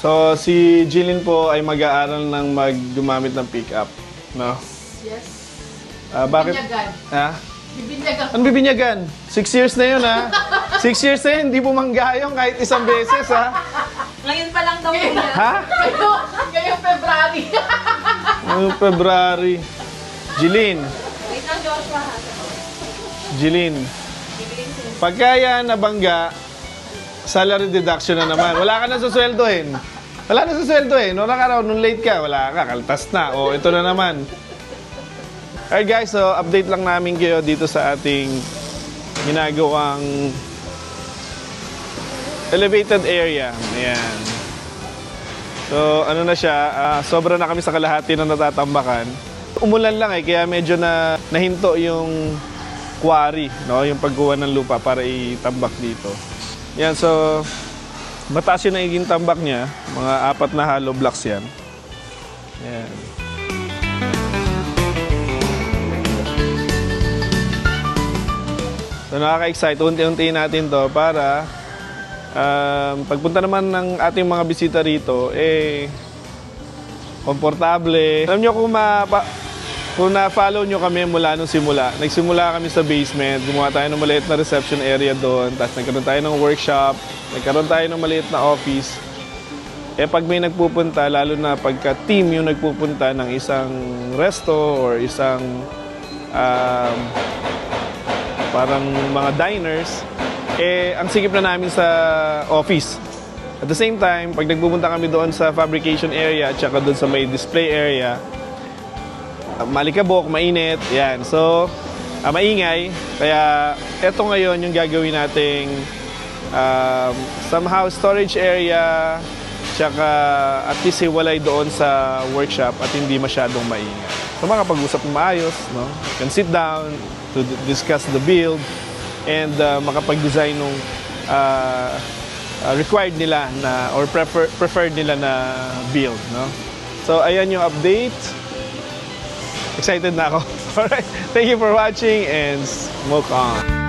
So, si Jillian po ay mag-aaral ng gumamit ng pick-up, no? Yes. Bakit? Bibinyagan. Ha? Bibinyagan. Ano bibinyagan? 6 years na yun, ha? 6 years na yun, hindi bumanggayong kahit isang beses, ha? Ngayon pa lang daw yun. Ha? Ngayong February. Ano, February. Jillian. Wait lang, Joshua. Ha? Jillian. Pagka yan nabangga, salary deduction na naman. Wala ka na susweldohin. Wala na susweldohin. Noong nakaraw, nung late ka, wala ka, kaltas na. O, ito na naman. Alright guys, so update lang namin kayo dito sa ating ginagawang elevated area. Ayan. So, ano na siya, sobra na kami sa kalahati na natatambakan. Umulan lang kaya medyo nahinto yung quarry, no? Yung pagkuha ng lupa para itambak dito. Yan, so mataas yung nagiging tambak niya. Mga 4 na hollow blocks yan. Yan. So nakaka-excite. Unti-unti natin to para pagpunta naman ng ating mga bisita rito, komportable. Alam nyo kung na-follow nyo kami mula nung simula, nagsimula kami sa basement, gumawa tayo ng maliit na reception area doon, tapos nagkaroon tayo ng workshop, nagkaroon tayo ng maliit na office. Pag may nagpupunta, lalo na pagka team yung nagpupunta ng isang resto or isang parang mga diners, ang sikip na namin sa office. At the same time, pag nagpupunta kami doon sa fabrication area at saka doon sa may display area, malikabok, mainit, yan. So, maingay. Kaya, eto ngayon yung gagawin nating somehow storage area, tsaka at least hiwalay doon sa workshop at hindi masyadong maingay. So, makapag-usap ng maayos, no? You can sit down to discuss the build and makapag-design ng required nila na or preferred nila na build, no? So, ayan yung update. Excited na ako. Alright, thank you for watching and smoke on.